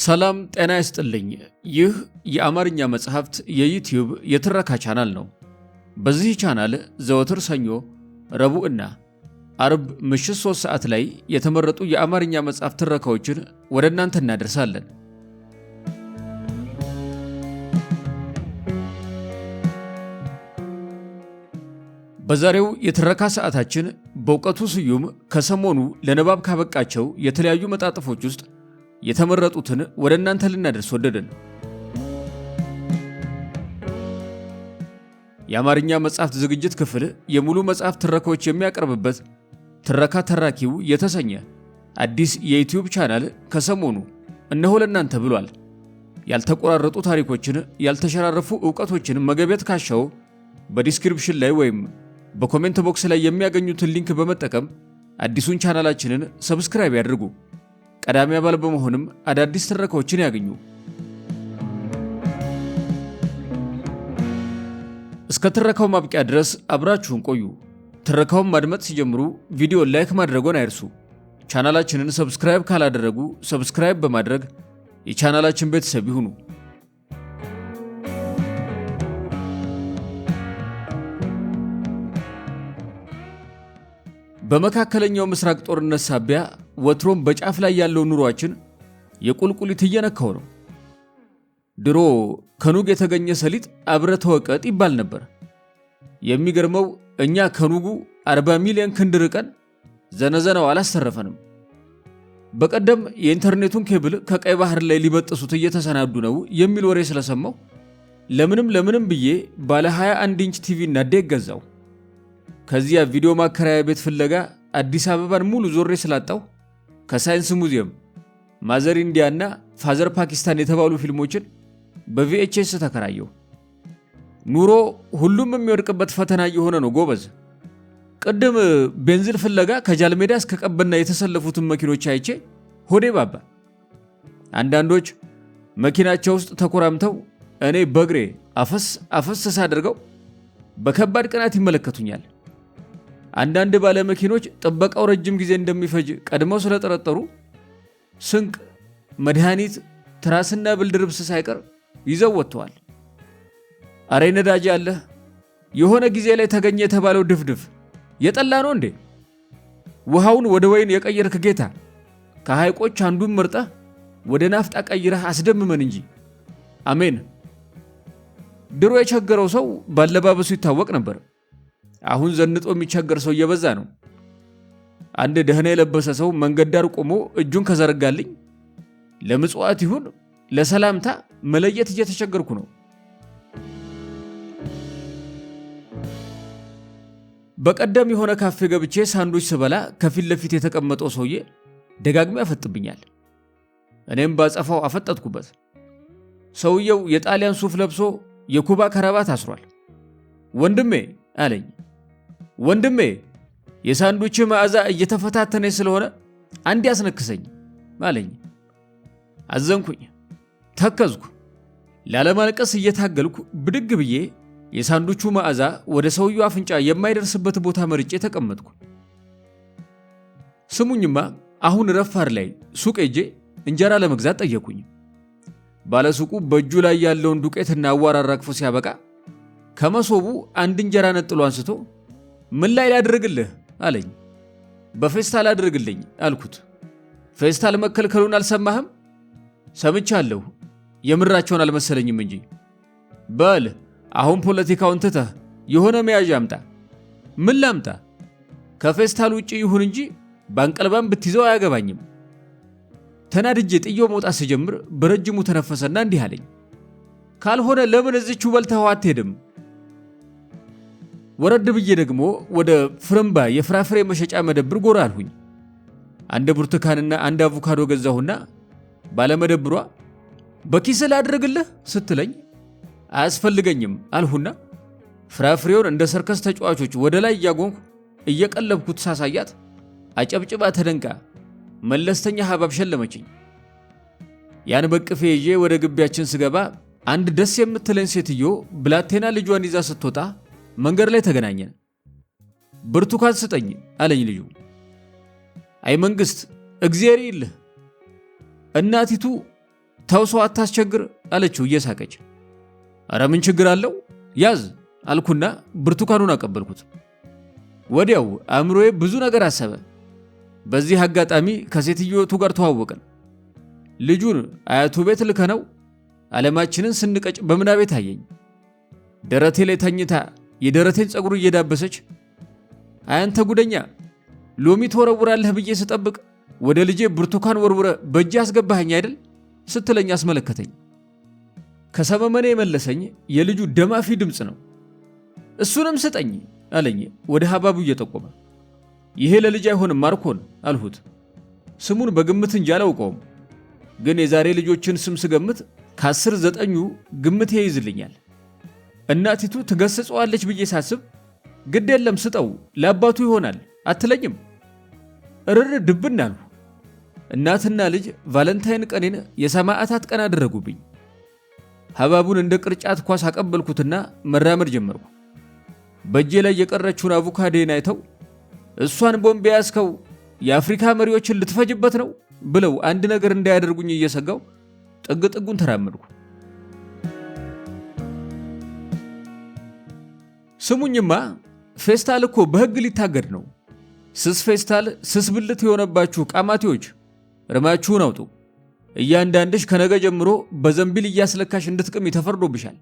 ሰላም ጤና ይስጥልኝ። ይህ የአማርኛ መጽሐፍት የዩቲዩብ የትረካ ቻናል ነው። በዚህ ቻናል ዘወትር ሰኞ፣ ረቡዕ እና አርብ ምሽት 3 ሰዓት ላይ የተመረጡ የአማርኛ መጽሐፍት ትረካዎችን ወደ እናንተ እናደርሳለን። በዛሬው የትረካ ሰዓታችን በእውቀቱ ስዩም ከሰሞኑ ለንባብ ካበቃቸው የተለያዩ መጣጥፎች ውስጥ የተመረጡትን ወደ እናንተ ልናደርስ ወደድን። የአማርኛ መጽሐፍት ዝግጅት ክፍል የሙሉ መጽሐፍት ትረካዎች የሚያቀርብበት ትረካ ተራኪው የተሰኘ አዲስ የዩቲዩብ ቻናል ከሰሞኑ እነሆ ለእናንተ ብሏል። ያልተቆራረጡ ታሪኮችን፣ ያልተሸራረፉ ዕውቀቶችን መገቤት ካሻው በዲስክሪፕሽን ላይ ወይም በኮሜንት ቦክስ ላይ የሚያገኙትን ሊንክ በመጠቀም አዲሱን ቻናላችንን ሰብስክራይብ ያድርጉ። ቀዳሚ አባል በመሆንም አዳዲስ ትረካዎችን ያገኙ። እስከ ትረካው ማብቂያ ድረስ አብራችሁን ቆዩ። ትረካውን ማድመጥ ሲጀምሩ ቪዲዮ ላይክ ማድረጎን አይርሱ። ቻናላችንን ሰብስክራይብ ካላደረጉ ሰብስክራይብ በማድረግ የቻናላችን ቤተሰብ ይሁኑ። በመካከለኛው ምስራቅ ጦርነት ሳቢያ ወትሮም በጫፍ ላይ ያለው ኑሯችን የቁልቁሊት እየነካው ነው። ድሮ ከኑግ የተገኘ ሰሊጥ አብረ ተወቀጥ ይባል ነበር። የሚገርመው እኛ ከኑጉ 40 ሚሊዮን ክንድ ርቀን ዘነዘናው አላስተረፈንም። በቀደም የኢንተርኔቱን ኬብል ከቀይ ባህር ላይ ሊበጥሱት እየተሰናዱ ነው የሚል ወሬ ስለሰማው ለምንም ብዬ ባለ 21 ኢንች ቲቪ እና ዴክ ገዛው። ከዚያ ቪዲዮ ማከራያ ቤት ፍለጋ አዲስ አበባን ሙሉ ዞሬ ስላጣው ከሳይንስ ሙዚየም ማዘር ኢንዲያ እና ፋዘር ፓኪስታን የተባሉ ፊልሞችን በቪኤችኤስ ተከራየው። ኑሮ ሁሉም የሚወድቅበት ፈተና እየሆነ ነው ጎበዝ። ቅድም ቤንዚን ፍለጋ ከጃልሜዳ እስከ ቀበና የተሰለፉትን መኪኖች አይቼ ሆዴ ባባ። አንዳንዶች መኪናቸው ውስጥ ተኮራምተው እኔ በእግሬ አፈስ ሳደርገው በከባድ ቅናት ይመለከቱኛል። አንዳንድ ባለ መኪኖች ጥበቃው ረጅም ጊዜ እንደሚፈጅ ቀድመው ስለጠረጠሩ ስንቅ፣ መድኃኒት፣ ትራስና ብርድ ልብስ ሳይቀር ይዘው ወጥተዋል። አሬ ነዳጅ አለ። የሆነ ጊዜ ላይ ተገኘ የተባለው ድፍድፍ የጠላ ነው እንዴ? ውሃውን ወደ ወይን የቀየርክ ጌታ፣ ከሐይቆች አንዱን መርጠህ ወደ ናፍጣ ቀይረህ አስደምመን እንጂ። አሜን። ድሮ የቸገረው ሰው ባለባበሱ ይታወቅ ነበር። አሁን ዘንጦ የሚቸገር ሰው እየበዛ ነው። አንድ ደህና የለበሰ ሰው መንገድ ዳር ቆሞ እጁን ከዘረጋልኝ ለምጽዋት ይሁን ለሰላምታ መለየት እየተቸገርኩ ነው። በቀደም የሆነ ካፌ ገብቼ ሳንዱች ስበላ ከፊት ለፊት የተቀመጠው ሰውዬ ደጋግሞ ያፈጥብኛል። እኔም ባጸፋው አፈጠጥኩበት። ሰውየው የጣሊያን ሱፍ ለብሶ የኩባ ከረባት አስሯል። ወንድሜ አለኝ። ወንድሜ የሳንዱች መዓዛ እየተፈታተነኝ ስለሆነ አንድ ያስነክሰኝ አለኝ። አዘንኩኝ፣ ተከዝኩ። ላለማልቀስ እየታገልኩ ብድግ ብዬ የሳንዱቹ መዓዛ ወደ ሰውየው አፍንጫ የማይደርስበት ቦታ መርጬ ተቀመጥኩ። ስሙኝማ፣ አሁን ረፋር ላይ ሱቅ ሄጄ እንጀራ ለመግዛት ጠየቁኝ። ባለሱቁ በእጁ ላይ ያለውን ዱቄትና አዋራ አራግፎ ሲያበቃ ከመሶቡ አንድ እንጀራ ነጥሎ አንስቶ ምን ላይ ላድርግልህ አለኝ። በፌስታል አድርግልኝ አልኩት። ፌስታል መከልከሉን አልሰማህም? ሰምቻለሁ፣ የምራቸውን አልመሰለኝም እንጂ። በል አሁን ፖለቲካውን ትተህ የሆነ መያዣ አምጣ። ምን ላምጣ? ከፌስታል ውጭ ይሁን እንጂ ባንቀልባም ብትይዘው አያገባኝም። ተናድጄ ጥዬው መውጣት ሲጀምር በረጅሙ ተነፈሰና እንዲህ አለኝ። ካልሆነ ለምን እዚቹ በልተኸው አትሄድም? ወረድ ብዬ ደግሞ ወደ ፍርምባ የፍራፍሬ መሸጫ መደብር ጎራ አልሁኝ። አንድ ብርቱካንና አንድ አቮካዶ ገዛሁና ባለመደብሯ በኪስ ላድርግልህ ስትለኝ አያስፈልገኝም አልሁና ፍራፍሬውን እንደ ሰርከስ ተጫዋቾች ወደ ላይ እያጎንኩ እየቀለብኩት ሳሳያት አጨብጭባ ተደንቃ መለስተኛ ሐባብ ሸለመችኝ። ያን በቅፌ ይዤ ወደ ግቢያችን ስገባ አንድ ደስ የምትለኝ ሴትዮ ብላቴና ልጇን ይዛ ስትወጣ መንገድ ላይ ተገናኘን። ብርቱካን ስጠኝ አለኝ ልጁ። አይ መንግስት፣ እግዚአብሔር ይልህ። እናቲቱ ተው ሰው አታስቸግር አለችው እየሳቀች። ኧረ ምን ችግር አለው ያዝ አልኩና ብርቱካኑን አቀበልኩት። ወዲያው አእምሮዬ ብዙ ነገር አሰበ። በዚህ አጋጣሚ ከሴትዮቱ ጋር ተዋወቅን። ልጁን አያቱ ቤት ልከነው ዓለማችንን ስንቀጭ በምናቤ ታየኝ። ደረቴ ላይ ተኝታ የደረቴን ፀጉር እየዳበሰች አያንተ ጉደኛ ሎሚ ትወረውራለህ ብዬ ስጠብቅ ወደ ልጄ ብርቱካን ወርውረ በእጅ አስገባኸኝ አይደል ስትለኝ አስመለከተኝ። ከሰመመኔ የመለሰኝ የልጁ ደማፊ ድምፅ ነው። እሱንም ስጠኝ አለኝ ወደ ሀባቡ እየጠቆመ። ይሄ ለልጅ አይሆንም ማርኮን አልሁት። ስሙን በግምት እንጂ አላውቀውም፣ ግን የዛሬ ልጆችን ስም ስገምት ከ10 9ኙ ግምት ይይዝልኛል። እናቲቱ ትገስጸዋለች ብዬ ሳስብ ግድ የለም ስጠው ለአባቱ ይሆናል አትለኝም? እርር ድብን አልሁ። እናትና ልጅ ቫለንታይን ቀኔን የሰማዕታት ቀን አደረጉብኝ። ሀባቡን እንደ ቅርጫት ኳስ አቀበልኩትና መራመድ ጀመርኩ። በእጄ ላይ የቀረችውን አቮካዶን አይተው እሷን ቦምብ ያዝከው የአፍሪካ መሪዎችን ልትፈጅበት ነው ብለው አንድ ነገር እንዳያደርጉኝ እየሰጋው ጥግ ጥጉን ተራመድኩ። ስሙኝማ ፌስታል እኮ በሕግ ሊታገድ ነው። ስስ ፌስታል ስስ ብልት የሆነባችሁ ቃማቴዎች ርማችሁን አውጡ። እያንዳንድሽ ከነገ ጀምሮ በዘንቢል እያስለካሽ እንድትቅም ተፈርዶብሻል።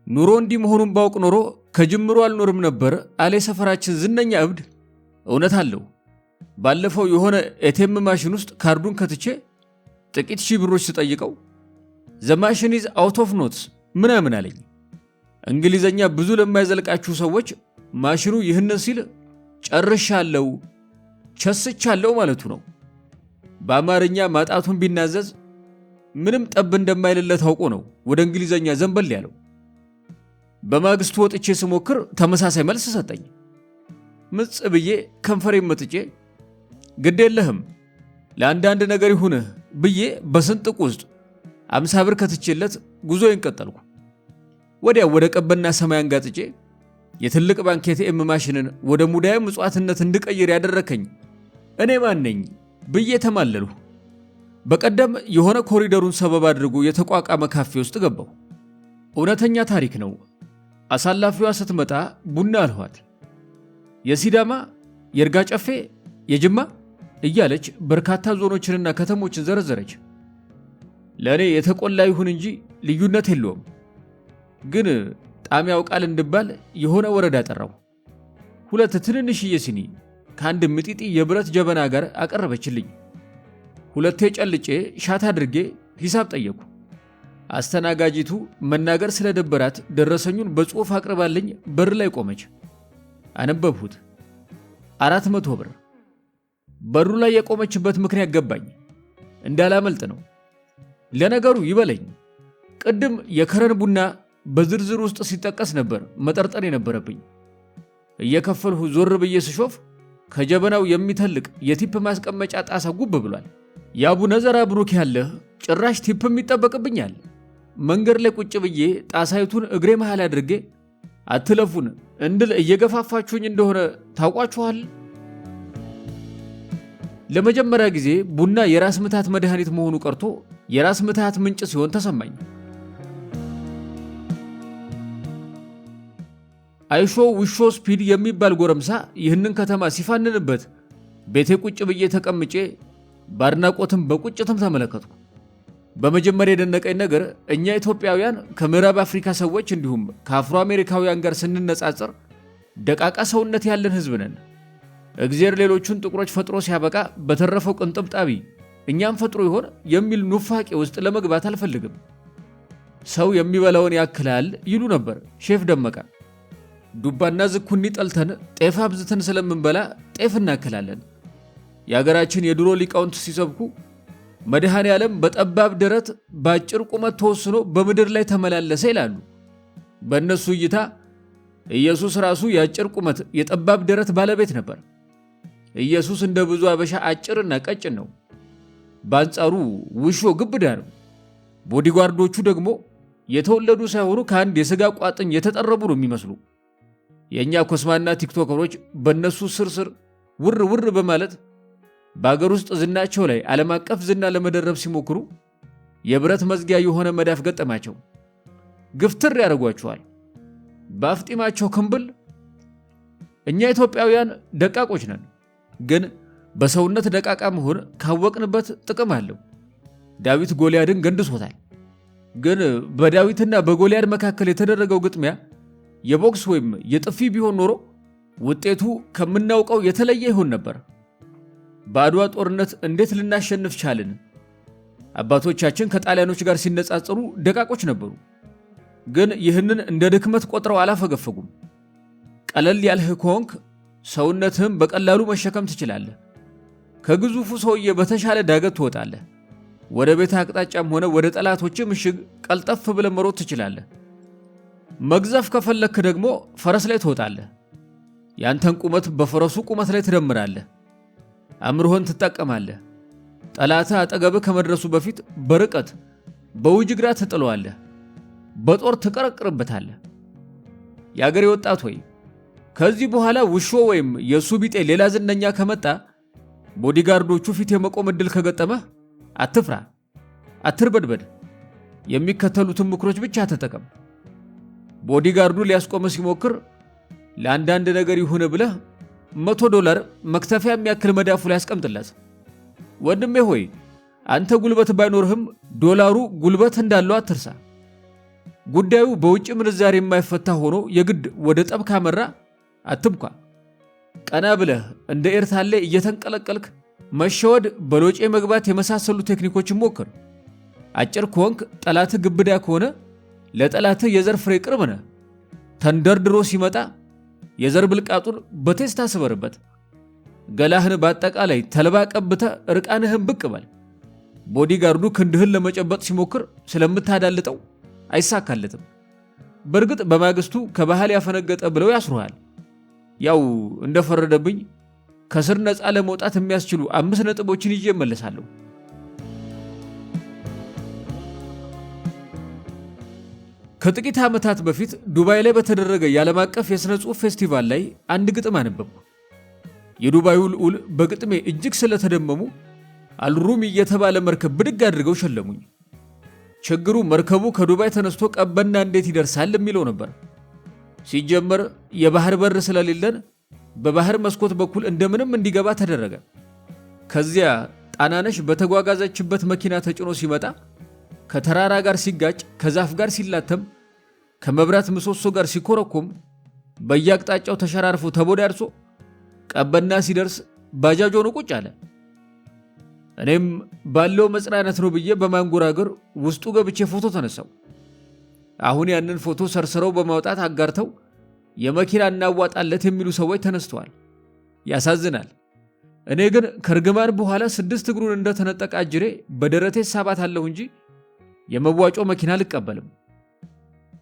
ኑሮ እንዲህ መሆኑን ባውቅ ኖሮ ከጅምሮ አልኖርም ነበር አለ ሰፈራችን ዝነኛ እብድ። እውነት አለው። ባለፈው የሆነ ኤቴም ማሽን ውስጥ ካርዱን ከትቼ ጥቂት ሺህ ብሮች ስጠይቀው ዘ ማሽን ኢዝ አውት ኦፍ ኖትስ ምናምን አለኝ። እንግሊዘኛ ብዙ ለማይዘልቃችሁ ሰዎች ማሽኑ ይህንን ሲል ጨርሻለሁ ቸስቻለሁ ማለቱ ነው። በአማርኛ ማጣቱን ቢናዘዝ ምንም ጠብ እንደማይልለት አውቆ ነው ወደ እንግሊዘኛ ዘንበል ያለው። በማግስቱ ወጥቼ ስሞክር ተመሳሳይ መልስ ሰጠኝ። ምጽ ብዬ ከንፈሬ መጥጬ ግድ የለህም ለአንዳንድ ነገር ይሁንህ ብዬ በስንጥቅ ውስጥ 50 ብር ከትቼለት ጉዞዬን ቀጠልኩ። ወዲያው ወደ ቀበና ሰማይ አንጋጥጬ የትልቅ ባንክ ኤቲኤም ማሽንን ወደ ሙዳየ ምጽዋትነት እንድቀይር ያደረከኝ እኔ ማን ነኝ ብዬ ተማለልሁ። በቀደም የሆነ ኮሪደሩን ሰበብ አድርጎ የተቋቋመ ካፌ ውስጥ ገባሁ። እውነተኛ ታሪክ ነው። አሳላፊዋ ስትመጣ ቡና አልኋት። የሲዳማ፣ የእርጋ ጨፌ፣ የጅማ እያለች በርካታ ዞኖችንና ከተሞችን ዘረዘረች። ለእኔ የተቆላ ይሁን እንጂ ልዩነት የለውም። ግን ጣም ያውቃል እንድባል የሆነ ወረዳ ጠራው። 2 ትንንሽዬ ሲኒ ከአንድ ምጢጢ የብረት ጀበና ጋር አቀረበችልኝ። 2 ጨልጬ ሻት አድርጌ ሂሳብ ጠየቁ። አስተናጋጂቱ መናገር ስለደበራት ደረሰኙን በጽሑፍ አቅርባልኝ በር ላይ ቆመች። አነበብሁት። 400 ብር። በሩ ላይ የቆመችበት ምክንያት ገባኝ። እንዳላመልጥ ነው። ለነገሩ ይበለኝ፣ ቅድም የከረን ቡና በዝርዝር ውስጥ ሲጠቀስ ነበር መጠርጠር የነበረብኝ። እየከፈልሁ ዞር ብዬ ስሾፍ ከጀበናው የሚተልቅ የቲፕ ማስቀመጫ ጣሳ ጉብ ብሏል። የአቡነ ዘራ ብሩክ ያለህ ጭራሽ ቲፕም ይጠበቅብኛል። መንገድ ላይ ቁጭ ብዬ ጣሳይቱን እግሬ መሃል አድርጌ አትለፉን እንድል እየገፋፋችሁኝ እንደሆነ ታውቋችኋል። ለመጀመሪያ ጊዜ ቡና የራስ ምታት መድኃኒት መሆኑ ቀርቶ የራስ ምታት ምንጭ ሲሆን ተሰማኝ። አይሾ ውሾ ስፒድ የሚባል ጎረምሳ ይህንን ከተማ ሲፋንንበት ቤቴ ቁጭ ብዬ ተቀምጬ ባድናቆትም በቁጭትም ተመለከትኩ። በመጀመሪያ የደነቀኝ ነገር እኛ ኢትዮጵያውያን ከምዕራብ አፍሪካ ሰዎች እንዲሁም ከአፍሮ አሜሪካውያን ጋር ስንነጻጸር ደቃቃ ሰውነት ያለን ሕዝብ ነን። እግዚአብሔር ሌሎቹን ጥቁሮች ፈጥሮ ሲያበቃ በተረፈው ቅንጥብጣቢ እኛም ፈጥሮ ይሆን የሚል ኑፋቄ ውስጥ ለመግባት አልፈልግም። ሰው የሚበላውን ያክላል ይሉ ነበር ሼፍ ደመቀ። ዱባና ዝኩኒ ጠልተን ጤፍ አብዝተን ስለምንበላ ጤፍ እናክላለን። የሀገራችን የድሮ ሊቃውንት ሲሰብኩ መድኃኔ ዓለም በጠባብ ደረት በአጭር ቁመት ተወስኖ በምድር ላይ ተመላለሰ ይላሉ። በእነሱ እይታ ኢየሱስ ራሱ የአጭር ቁመት የጠባብ ደረት ባለቤት ነበር። ኢየሱስ እንደ ብዙ አበሻ አጭርና ቀጭን ነው። በአንጻሩ ውሾ ግብዳ ነው። ቦዲጓርዶቹ ደግሞ የተወለዱ ሳይሆኑ ከአንድ የሥጋ ቋጥኝ የተጠረቡ ነው የሚመስሉ። የእኛ ኮስማና ቲክቶከሮች በእነሱ ስር ውር ውር በማለት በአገር ውስጥ ዝናቸው ላይ ዓለም አቀፍ ዝና ለመደረብ ሲሞክሩ የብረት መዝጊያ የሆነ መዳፍ ገጠማቸው። ግፍትር ያደርጓቸዋል። በአፍጢማቸው ክንብል እኛ ኢትዮጵያውያን ደቃቆች ነን፣ ግን በሰውነት ደቃቃ መሆን ካወቅንበት ጥቅም አለው። ዳዊት ጎልያድን ገንድሶታል። ግን በዳዊትና በጎልያድ መካከል የተደረገው ግጥሚያ የቦክስ ወይም የጥፊ ቢሆን ኖሮ ውጤቱ ከምናውቀው የተለየ ይሆን ነበር። በአድዋ ጦርነት እንዴት ልናሸንፍ ቻልን? አባቶቻችን ከጣሊያኖች ጋር ሲነጻጸሩ ደቃቆች ነበሩ። ግን ይህንን እንደ ድክመት ቆጥረው አላፈገፈጉም። ቀለል ያልህ ከሆንክ ሰውነትህም በቀላሉ መሸከም ትችላለህ። ከግዙፉ ሰውዬ በተሻለ ዳገት ትወጣለህ። ወደ ቤት አቅጣጫም ሆነ ወደ ጠላቶች ምሽግ ቀልጠፍ ብለህ መሮጥ ትችላለህ። መግዘፍ ከፈለክ ደግሞ ፈረስ ላይ ትወጣለህ። ያንተን ቁመት በፈረሱ ቁመት ላይ ትደምራለህ። አእምሮህን ትጠቀማለህ። ጠላትህ አጠገብህ ከመድረሱ በፊት በርቀት በውጅግራ ትጥለዋለህ። በጦር ትቀረቅርበታለህ። የአገሬ ወጣት ሆይ ከዚህ በኋላ ውሾ ወይም የሱ ቢጤ ሌላ ዝነኛ ከመጣ ቦዲጋርዶቹ ፊት የመቆም ዕድል ከገጠመህ አትፍራ፣ አትርበድበድ። የሚከተሉትን ምክሮች ብቻ ተጠቀም። ቦዲጋርዱ ሊያስቆመ ሲሞክር ለአንዳንድ ነገር ይሁን ብለህ $100 መክተፊያ የሚያክል መዳፉ ላይ ያስቀምጥለት። ወንድሜ ሆይ አንተ ጉልበት ባይኖርህም ዶላሩ ጉልበት እንዳለው አትርሳ። ጉዳዩ በውጭ ምንዛሬ የማይፈታ ሆኖ የግድ ወደ ጠብ ካመራ አትምኳ። ቀና ብለህ እንደ ኤርታሌ እየተንቀለቀልክ መሸወድ፣ በሎጬ መግባት የመሳሰሉ ቴክኒኮችን ሞክር። አጭር ከሆንክ ጠላትህ ግብዳ ከሆነ ለጠላትህ የዘር ፍሬ ቅርብ ነህ። ተንደርድሮ ሲመጣ የዘር ብልቃጡን በቴስታ ስበርበት። ገላህን በአጠቃላይ ተልባ ቀብተህ እርቃንህን ብቅ በል። ቦዲጋርዱ ክንድህን ለመጨበጥ ሲሞክር ስለምታዳልጠው አይሳካለትም። በእርግጥ በማግስቱ ከባህል ያፈነገጠ ብለው ያስሩሃል። ያው እንደፈረደብኝ ከስር ነፃ ለመውጣት የሚያስችሉ 5 ነጥቦችን ይዤ እመለሳለሁ። ከጥቂት ዓመታት በፊት ዱባይ ላይ በተደረገ የዓለም አቀፍ የሥነ ጽሑፍ ፌስቲቫል ላይ አንድ ግጥም አነበብኩ። የዱባዩ ልዑል በግጥሜ እጅግ ስለተደመሙ አልሩሚ የተባለ መርከብ ብድግ አድርገው ሸለሙኝ። ችግሩ መርከቡ ከዱባይ ተነስቶ ቀበና እንዴት ይደርሳል የሚለው ነበር። ሲጀመር የባህር በር ስለሌለን በባህር መስኮት በኩል እንደምንም እንዲገባ ተደረገ። ከዚያ ጣናነሽ በተጓጓዘችበት መኪና ተጭኖ ሲመጣ ከተራራ ጋር ሲጋጭ፣ ከዛፍ ጋር ሲላተም፣ ከመብራት ምሰሶ ጋር ሲኮረኮም፣ በየአቅጣጫው ተሸራርፎ ተቦዳድሶ ቀበና ሲደርስ ባጃጅ ሆኖ ቁጭ አለ። እኔም ባለው መጽናናት ነው ብዬ በማንጎራገር ውስጡ ገብቼ ፎቶ ተነሳው። አሁን ያንን ፎቶ ሰርስረው በማውጣት አጋርተው የመኪና እናዋጣለት የሚሉ ሰዎች ተነስተዋል። ያሳዝናል። እኔ ግን ከርግማን በኋላ 6 እግሩን እንደተነጠቀ አጅሬ በደረቴ ሳባት አለሁ እንጂ የመዋጮ መኪና አልቀበልም።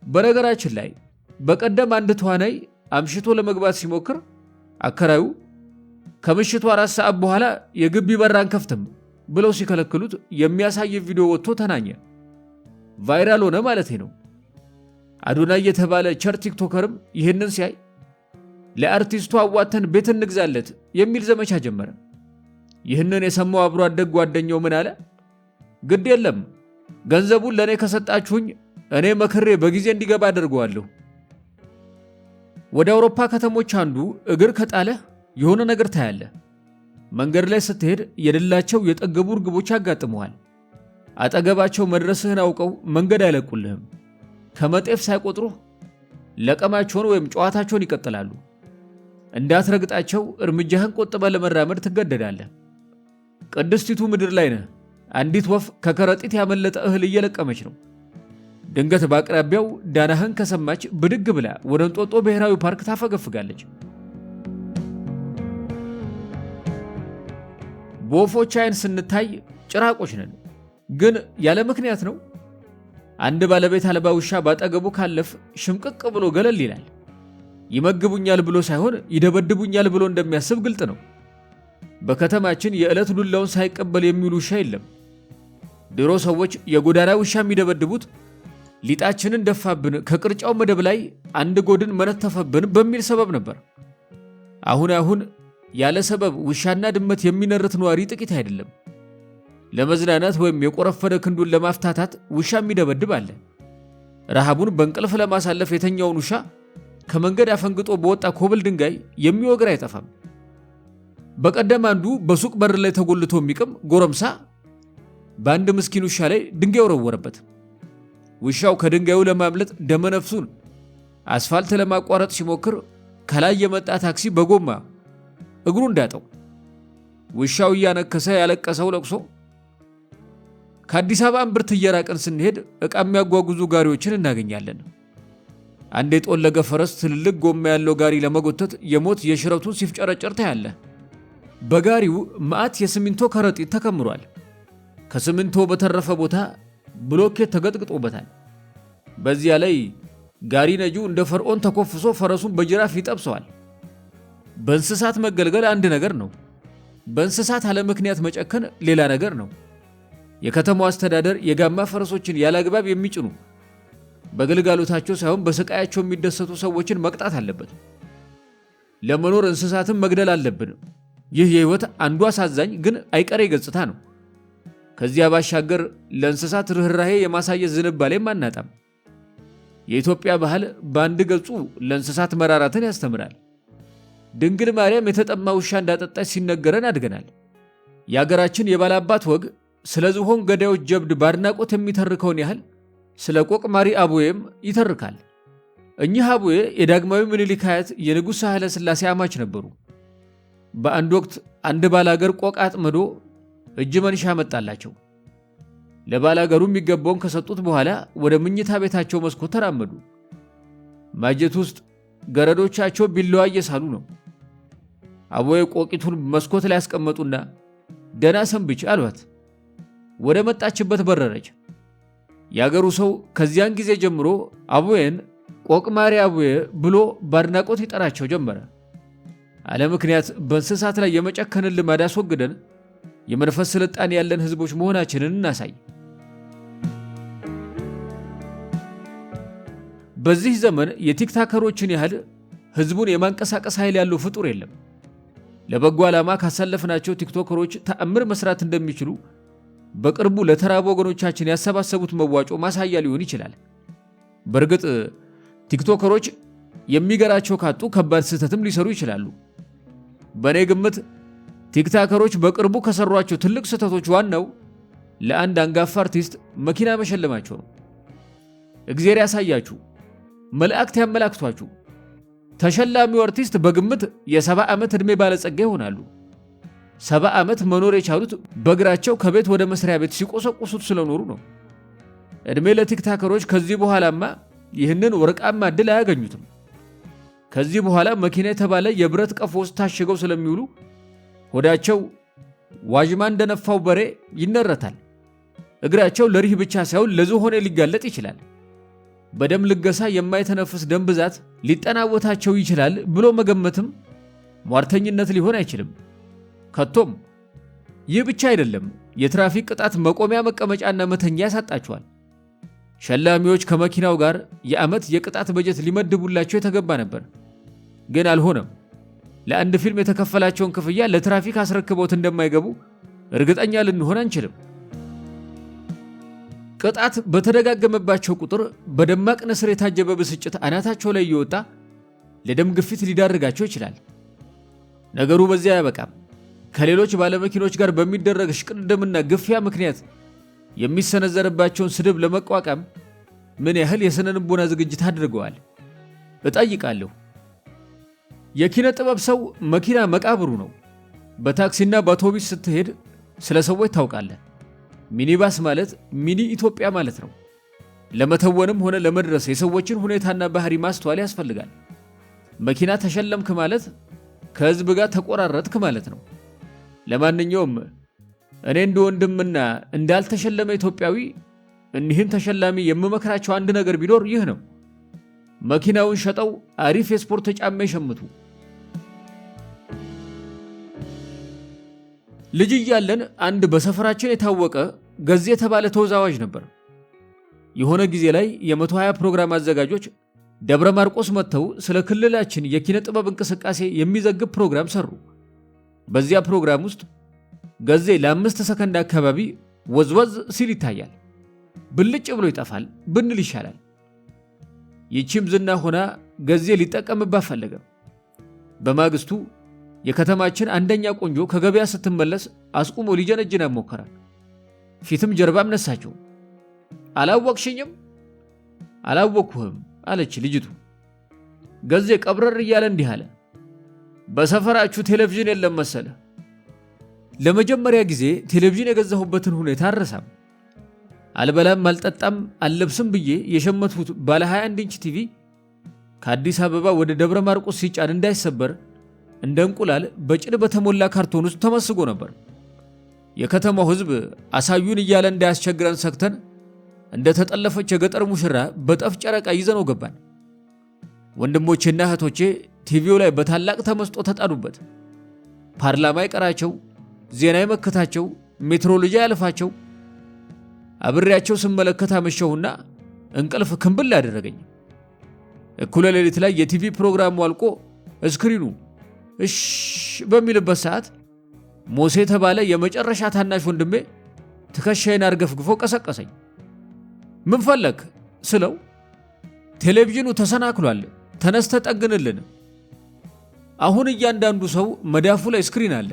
በነገራችን ላይ በቀደም አንድ ተዋናይ አምሽቶ ለመግባት ሲሞክር አከራዩ ከምሽቱ 4 ሰዓት በኋላ የግቢ በር አንከፍትም ብለው ሲከለክሉት የሚያሳይ ቪዲዮ ወጥቶ ተናኘ። ቫይራል ሆነ ማለት ነው። አዶናይ የተባለ ቸር ቲክቶከርም ይህንን ሲያይ ለአርቲስቱ አዋተን ቤት እንግዛለት የሚል ዘመቻ ጀመረ። ይህንን የሰማው አብሮ አደግ ጓደኛው ምን አለ? ግድ የለም ገንዘቡን ለእኔ ከሰጣችሁኝ እኔ መክሬ በጊዜ እንዲገባ አደርገዋለሁ። ወደ አውሮፓ ከተሞች አንዱ እግር ከጣለህ የሆነ ነገር ታያለህ። መንገድ ላይ ስትሄድ የደላቸው የጠገቡ እርግቦች ያጋጥመዋል። አጠገባቸው መድረስህን አውቀው መንገድ አይለቁልህም። ከመጤፍ ሳይቆጥሩህ ለቀማቸውን ወይም ጨዋታቸውን ይቀጥላሉ። እንዳትረግጣቸው እርምጃህን ቆጥበህ ለመራመድ ትገደዳለህ። ቅድስቲቱ ምድር ላይ ነህ። አንዲት ወፍ ከከረጢት ያመለጠ እህል እየለቀመች ነው። ድንገት በአቅራቢያው ዳናህን ከሰማች ብድግ ብላ ወደ እንጦጦ ብሔራዊ ፓርክ ታፈገፍጋለች። በወፎች አይን ስንታይ ጭራቆች ነን፣ ግን ያለ ምክንያት ነው። አንድ ባለቤት አልባ ውሻ ባጠገቡ ካለፍ ሽምቅቅ ብሎ ገለል ይላል። ይመግቡኛል ብሎ ሳይሆን ይደበድቡኛል ብሎ እንደሚያስብ ግልጥ ነው። በከተማችን የዕለት ዱላውን ሳይቀበል የሚውል ውሻ የለም። ድሮ ሰዎች የጎዳና ውሻ የሚደበድቡት ሊጣችንን ደፋብን፣ ከቅርጫው መደብ ላይ አንድ ጎድን መነተፈብን በሚል ሰበብ ነበር። አሁን ያለ ሰበብ ውሻና ድመት የሚነርት ነዋሪ ጥቂት አይደለም። ለመዝናናት ወይም የቆረፈደ ክንዱን ለማፍታታት ውሻ የሚደበድብ አለ። ረሃቡን በእንቅልፍ ለማሳለፍ የተኛውን ውሻ ከመንገድ አፈንግጦ በወጣ ኮብል ድንጋይ የሚወግር አይጠፋም። በቀደም አንዱ በሱቅ በር ላይ ተጎልቶ የሚቅም ጎረምሳ በአንድ ምስኪን ውሻ ላይ ድንጋይ ወረወረበት። ውሻው ከድንጋዩ ለማምለጥ ደመነፍሱን አስፋልት ለማቋረጥ ሲሞክር ከላይ የመጣ ታክሲ በጎማ እግሩ እንዳጠው። ውሻው እያነከሰ ያለቀሰው ለቅሶ። ከአዲስ አበባ እምብርት እየራቅን ስንሄድ ዕቃ የሚያጓጉዙ ጋሪዎችን እናገኛለን። አንድ የጦለገ ፈረስ ትልልቅ ጎማ ያለው ጋሪ ለመጎተት የሞት የሽረቱን ሲፍጨረጨር ታያለህ። በጋሪው መዓት የሲሚንቶ ከረጢት ተከምሯል። ከሲሚንቶ በተረፈ ቦታ ብሎኬት ተገጥግጦበታል። በዚያ ላይ ጋሪ ነጂው እንደ ፈርዖን ተኮፍሶ ፈረሱን በጅራፍ ይጠብሰዋል። በእንስሳት መገልገል አንድ ነገር ነው። በእንስሳት አለ ምክንያት መጨከን ሌላ ነገር ነው። የከተማው አስተዳደር የጋማ ፈረሶችን ያላግባብ የሚጭኑ በግልጋሎታቸው ሳይሆን በስቃያቸው የሚደሰቱ ሰዎችን መቅጣት አለበት። ለመኖር እንስሳትን መግደል አለብን። ይህ የህይወት አንዱ አሳዛኝ ግን አይቀሬ ገጽታ ነው። ከዚያ ባሻገር ለእንስሳት ርኅራኄ የማሳየት ዝንባሌም አናጣም። የኢትዮጵያ ባህል በአንድ ገጹ ለእንስሳት መራራትን ያስተምራል። ድንግል ማርያም የተጠማ ውሻ እንዳጠጣች ሲነገረን አድገናል። የአገራችን የባላባት ወግ ስለ ዝሆን ገዳዮች ጀብድ ባድናቆት የሚተርከውን ያህል ስለ ቆቅ ማሪ አቡዬም ይተርካል። እኚህ አቡዬ የዳግማዊ ምኒልክ አያት የንጉሥ ኃይለ ሥላሴ አማች ነበሩ። በአንድ ወቅት አንድ ባላገር ቆቅ አጥምዶ እጅ መንሻ መጣላቸው። ለባላገሩ የሚገባውን ከሰጡት በኋላ ወደ ምኝታ ቤታቸው መስኮት ተራመዱ። ማጀት ውስጥ ገረዶቻቸው ቢላዋ እየሳሉ ነው። አቡዬ ቆቂቱን መስኮት ላይ ያስቀመጡና ደህና ሰንብች አሏት። ወደ መጣችበት በረረች። ያገሩ ሰው ከዚያን ጊዜ ጀምሮ አቡዬን ቆቅ ማሪ አቡዬ ብሎ ባድናቆት ይጠራቸው ጀመረ። አለ ምክንያት በእንስሳት ላይ የመጨከንን ልማድ አስወግደን የመንፈስ ስልጣኔ ያለን ህዝቦች መሆናችንን እናሳይ። በዚህ ዘመን የቲክታከሮችን ያህል ህዝቡን የማንቀሳቀስ ኃይል ያለው ፍጡር የለም። ለበጎ ዓላማ ካሳለፍናቸው ቲክቶከሮች ተአምር መስራት እንደሚችሉ በቅርቡ ለተራቡ ወገኖቻችን ያሰባሰቡት መዋጮ ማሳያ ሊሆን ይችላል። በእርግጥ ቲክቶከሮች የሚገራቸው ካጡ ከባድ ስህተትም ሊሰሩ ይችላሉ። በእኔ ግምት ቲክታከሮች በቅርቡ ከሰሯቸው ትልቅ ስህተቶች ዋናው ለአንድ አንጋፋ አርቲስት መኪና መሸለማቸው ነው። እግዚአብሔር ያሳያችሁ፣ መላእክት ያመላክቷችሁ። ተሸላሚው አርቲስት በግምት የ70 ዓመት ዕድሜ ባለጸጋ ይሆናሉ። 70 ዓመት መኖር የቻሉት በእግራቸው ከቤት ወደ መስሪያ ቤት ሲቆሰቁሱት ስለኖሩ ነው። ዕድሜ ለቲክታከሮች። ከዚህ በኋላማ ይህንን ወርቃማ ዕድል አያገኙትም። ከዚህ በኋላ መኪና የተባለ የብረት ቀፎ ውስጥ ታሽገው ስለሚውሉ ሆዳቸው ዋጅማ እንደነፋው በሬ ይነረታል። እግራቸው ለሪህ ብቻ ሳይሆን ለዝሆኔ ሊጋለጥ ይችላል። በደም ልገሳ የማይተነፍስ ደም ብዛት ሊጠናወታቸው ይችላል ብሎ መገመትም ሟርተኝነት ሊሆን አይችልም ከቶም። ይህ ብቻ አይደለም፣ የትራፊክ ቅጣት መቆሚያ መቀመጫና መተኛ ያሳጣቸዋል። ሸላሚዎች ከመኪናው ጋር የዓመት የቅጣት በጀት ሊመድቡላቸው የተገባ ነበር፣ ግን አልሆነም። ለአንድ ፊልም የተከፈላቸውን ክፍያ ለትራፊክ አስረክበውት እንደማይገቡ እርግጠኛ ልንሆን አንችልም። ቅጣት በተደጋገመባቸው ቁጥር በደማቅ ንስር የታጀበ ብስጭት አናታቸው ላይ እየወጣ ለደም ግፊት ሊዳርጋቸው ይችላል። ነገሩ በዚያ አያበቃም። ከሌሎች ባለመኪኖች ጋር በሚደረግ ሽቅድድምና ግፊያ ምክንያት የሚሰነዘርባቸውን ስድብ ለመቋቋም ምን ያህል የሥነ ልቦና ዝግጅት አድርገዋል? እጠይቃለሁ። የኪነ ጥበብ ሰው መኪና መቃብሩ ነው። በታክሲና በአውቶቡስ ስትሄድ ስለ ሰዎች ታውቃለህ። ሚኒባስ ማለት ሚኒ ኢትዮጵያ ማለት ነው። ለመተወንም ሆነ ለመድረስ የሰዎችን ሁኔታና ባህሪ ማስተዋል ያስፈልጋል። መኪና ተሸለምክ ማለት ከህዝብ ጋር ተቆራረጥክ ማለት ነው። ለማንኛውም እኔ እንደ ወንድምና እንዳልተሸለመ ኢትዮጵያዊ እኒህን ተሸላሚ የምመክራቸው አንድ ነገር ቢኖር ይህ ነው። መኪናውን ሸጠው አሪፍ የስፖርት ጫማ ይሸምቱ። ልጅ እያለን አንድ በሰፈራችን የታወቀ ገዜ የተባለ ተወዛዋዥ ነበር። የሆነ ጊዜ ላይ የ120 ፕሮግራም አዘጋጆች ደብረ ማርቆስ መጥተው ስለ ክልላችን የኪነ ጥበብ እንቅስቃሴ የሚዘግብ ፕሮግራም ሰሩ። በዚያ ፕሮግራም ውስጥ ገዜ ለ5 ሰከንድ አካባቢ ወዝወዝ ሲል ይታያል። ብልጭ ብሎ ይጠፋል ብንል ይሻላል። ይቺም ዝና ሆና ገዜ ሊጠቀምባት ፈለገ። በማግስቱ የከተማችን አንደኛ ቆንጆ ከገበያ ስትመለስ አስቁሞ ሊጀነጅና ሞከረ። ፊትም ጀርባም ነሳቸው። አላወቅሽኝም? አላወቅሁህም አለች ልጅቱ። ገዜ ቀብረር እያለ እንዲህ አለ፣ በሰፈራችሁ ቴሌቪዥን የለም መሰለ። ለመጀመሪያ ጊዜ ቴሌቪዥን የገዛሁበትን ሁኔታ አልረሳም። አልበላም አልጠጣም አልለብስም ብዬ የሸመትሁት ባለ 21 ኢንች ቲቪ ከአዲስ አበባ ወደ ደብረ ማርቆስ ሲጫን እንዳይሰበር እንደ እንቁላል በጭን በተሞላ ካርቶን ውስጥ ተመስጎ ነበር። የከተማው ሕዝብ አሳዩን እያለ እንዳያስቸግረን ሰክተን እንደ ተጠለፈች የገጠር ሙሽራ በጠፍ ጨረቃ ይዘነው ገባን። ወንድሞቼና እህቶቼ ቲቪው ላይ በታላቅ ተመስጦ ተጣዱበት። ፓርላማ ይቀራቸው፣ ዜና ይመክታቸው፣ ሜትሮሎጂ ያልፋቸው። አብሬያቸው ስመለከት አመሸሁና እንቅልፍ ክንብል ያደረገኝ። እኩለ ሌሊት ላይ የቲቪ ፕሮግራሙ አልቆ ስክሪኑ እሽ በሚልበት ሰዓት ሞሴ ተባለ የመጨረሻ ታናሽ ወንድሜ ትከሻዬን አርገፍግፎ ቀሰቀሰኝ። ምን ፈለክ ስለው ቴሌቪዥኑ ተሰናክሏል፣ ተነስተ ጠግንልን። አሁን እያንዳንዱ ሰው መዳፉ ላይ ስክሪን አለ።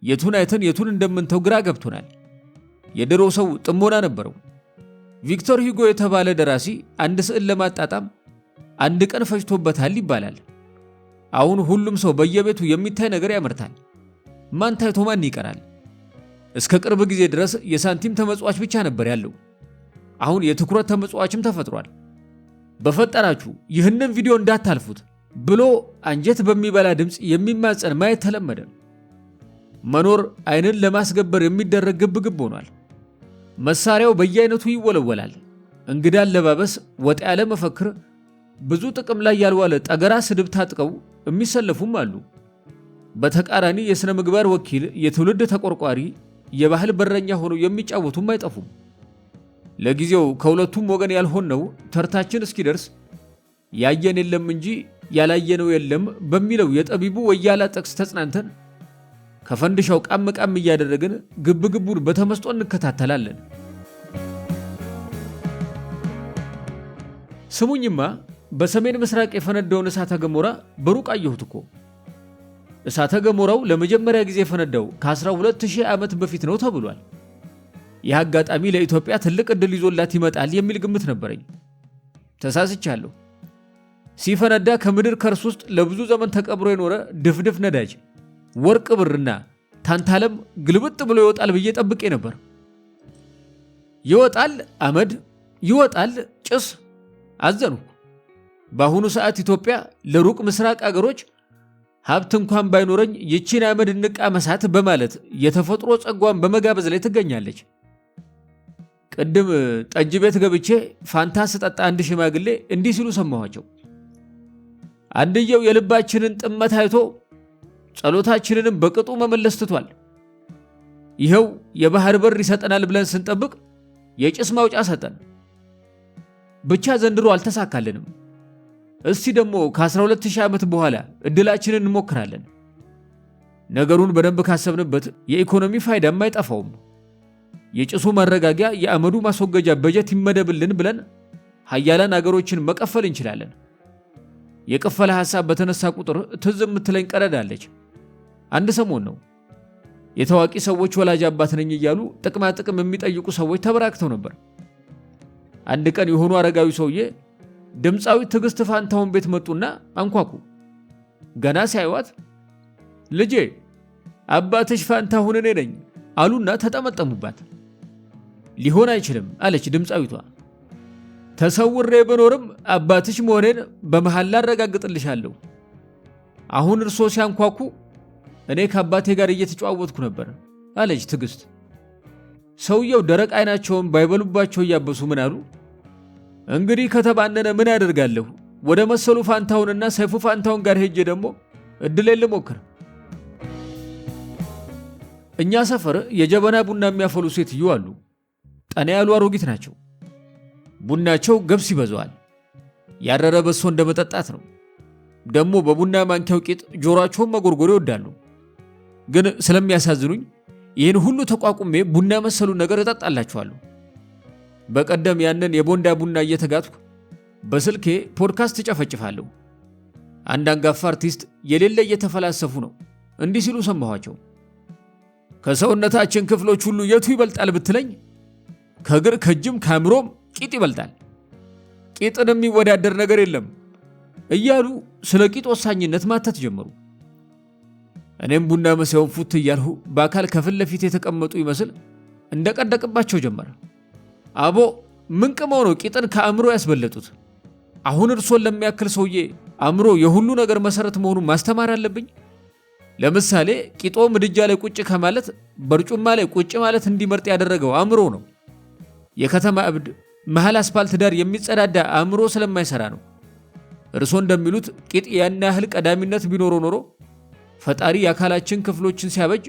የቱን አይተን የቱን እንደምንተው ግራ ገብቶናል። የድሮ ሰው ጥሞና ነበረው። ቪክቶር ሂጎ የተባለ ደራሲ አንድ ስዕል ለማጣጣም አንድ ቀን ፈጅቶበታል ይባላል። አሁን ሁሉም ሰው በየቤቱ የሚታይ ነገር ያመርታል። ማን ታይቶ ማን ይቀራል? እስከ ቅርብ ጊዜ ድረስ የሳንቲም ተመጽዋች ብቻ ነበር ያለው። አሁን የትኩረት ተመጽዋችም ተፈጥሯል። በፈጠራችሁ ይህንን ቪዲዮ እንዳታልፉት ብሎ አንጀት በሚበላ ድምፅ የሚማጸን ማየት ተለመደ። መኖር አይንን ለማስገበር የሚደረግ ግብግብ ሆኗል። መሳሪያው በየአይነቱ ይወለወላል። እንግዳ አለባበስ፣ ወጥ ያለ መፈክር፣ ብዙ ጥቅም ላይ ያልዋለ ጠገራ ስድብ ታጥቀው የሚሰለፉም አሉ። በተቃራኒ የሥነ ምግባር ወኪል፣ የትውልድ ተቆርቋሪ፣ የባህል በረኛ ሆነው የሚጫወቱም አይጠፉም። ለጊዜው ከሁለቱም ወገን ያልሆነው ተርታችን እስኪደርስ ያየን የለም እንጂ ያላየነው የለም በሚለው የጠቢቡ ወያላ ጥቅስ ተጽናንተን ከፈንድሻው ቃም ቃም እያደረግን ግብግቡን በተመስጦ እንከታተላለን። ስሙኝማ በሰሜን ምስራቅ የፈነዳውን እሳተ ገሞራ በሩቅ አየሁት እኮ። እሳተ ገሞራው ለመጀመሪያ ጊዜ የፈነዳው ከ12000 ዓመት በፊት ነው ተብሏል። ይህ አጋጣሚ ለኢትዮጵያ ትልቅ ዕድል ይዞላት ይመጣል የሚል ግምት ነበረኝ። ተሳስቻለሁ። ሲፈነዳ ከምድር ከርስ ውስጥ ለብዙ ዘመን ተቀብሮ የኖረ ድፍድፍ ነዳጅ፣ ወርቅ፣ ብርና ታንታለም ግልብጥ ብሎ ይወጣል ብዬ ጠብቄ ነበር። ይወጣል አመድ፣ ይወጣል ጭስ። አዘኑ። በአሁኑ ሰዓት ኢትዮጵያ ለሩቅ ምስራቅ አገሮች ሀብት እንኳን ባይኖረኝ ይቺን አመድ እንቃመሳት በማለት የተፈጥሮ ጸጓን በመጋበዝ ላይ ትገኛለች። ቅድም ጠጅ ቤት ገብቼ ፋንታ ስጠጣ አንድ ሽማግሌ እንዲህ ሲሉ ሰማኋቸው። አንድየው የልባችንን ጥመት አይቶ ጸሎታችንንም በቅጡ መመለስ ትቷል። ይኸው የባህር በር ይሰጠናል ብለን ስንጠብቅ የጭስ ማውጫ ሰጠን። ብቻ ዘንድሮ አልተሳካልንም። እስቲ ደግሞ ከ12000 ዓመት በኋላ እድላችንን እንሞክራለን። ነገሩን በደንብ ካሰብንበት የኢኮኖሚ ፋይዳም አይጠፋውም። የጭሱ ማረጋጊያ፣ የአመዱ ማስወገጃ በጀት ይመደብልን ብለን ሀያላን አገሮችን መቀፈል እንችላለን። የቅፈላ ሐሳብ በተነሳ ቁጥር ትዝ የምትለኝ ቀረዳለች። አንድ ሰሞን ነው የታዋቂ ሰዎች ወላጅ አባት ነኝ እያሉ ጥቅማ ጥቅም የሚጠይቁ ሰዎች ተበራክተው ነበር። አንድ ቀን የሆኑ አረጋዊ ሰውዬ ድምፃዊ ትዕግስት ፋንታውን ቤት መጡና አንኳኩ። ገና ሲያዩዋት ልጄ አባትሽ ፋንታሁን እኔ ነኝ አሉና ተጠመጠሙባት። ሊሆን አይችልም አለች ድምፃዊቷ። ተሰውሬ ብኖርም አባትሽ መሆኔን በመሐላ አረጋግጥልሻለሁ። አሁን እርሶ ሲያንኳኩ እኔ ከአባቴ ጋር እየተጨዋወትኩ ነበር አለች ትዕግስት። ሰውየው ደረቅ አይናቸውን ባይበሉባቸው እያበሱ ምን አሉ? እንግዲህ ከተባነነ ምን ያደርጋለሁ፣ ወደ መሰሉ ፋንታውንና ሰይፉ ፋንታውን ጋር ሄጄ ደግሞ እድሌን ልሞክር። እኛ ሰፈር የጀበና ቡና የሚያፈሉ ሴትዮ አሉ። ጠና ያሉ አሮጊት ናቸው። ቡናቸው ገብስ ይበዛዋል። ያረረ በሶ እንደመጠጣት ነው። ደግሞ በቡና ማንኪያው ቂጥ ጆሮአቸውን መጎርጎር ይወዳሉ። ግን ስለሚያሳዝኑኝ ይህን ሁሉ ተቋቁሜ ቡና መሰሉ ነገር እጠጣላችኋለሁ። በቀደም ያንን የቦንዳ ቡና እየተጋጥኩ በስልኬ ፖድካስት ጨፈጭፋለሁ። አንድ አንጋፋ አርቲስት የሌለ እየተፈላሰፉ ነው። እንዲህ ሲሉ ሰማኋቸው። ከሰውነታችን ክፍሎች ሁሉ የቱ ይበልጣል ብትለኝ ከእግር ከእጅም ከአእምሮም ቂጥ ይበልጣል። ቂጥን የሚወዳደር ነገር የለም እያሉ ስለ ቂጥ ወሳኝነት ማተት ጀመሩ። እኔም ቡና መሳዩን ፉት እያልሁ በአካል ከፊት ለፊት የተቀመጡ ይመስል እንደቀደቅባቸው ጀመረ። አቦ ምን ቅመው ነው ቂጥን ከአእምሮ ያስበለጡት? አሁን እርሶን ለሚያክል ሰውዬ አእምሮ የሁሉ ነገር መሰረት መሆኑን ማስተማር አለብኝ? ለምሳሌ ቂጦ ምድጃ ላይ ቁጭ ከማለት በርጩማ ላይ ቁጭ ማለት እንዲመርጥ ያደረገው አእምሮ ነው። የከተማ እብድ መሃል አስፓልት ዳር የሚጸዳዳ አእምሮ ስለማይሰራ ነው። እርሶ እንደሚሉት ቂጥ ያን ያህል ቀዳሚነት ቢኖረው ኖሮ ፈጣሪ የአካላችን ክፍሎችን ሲያበጅ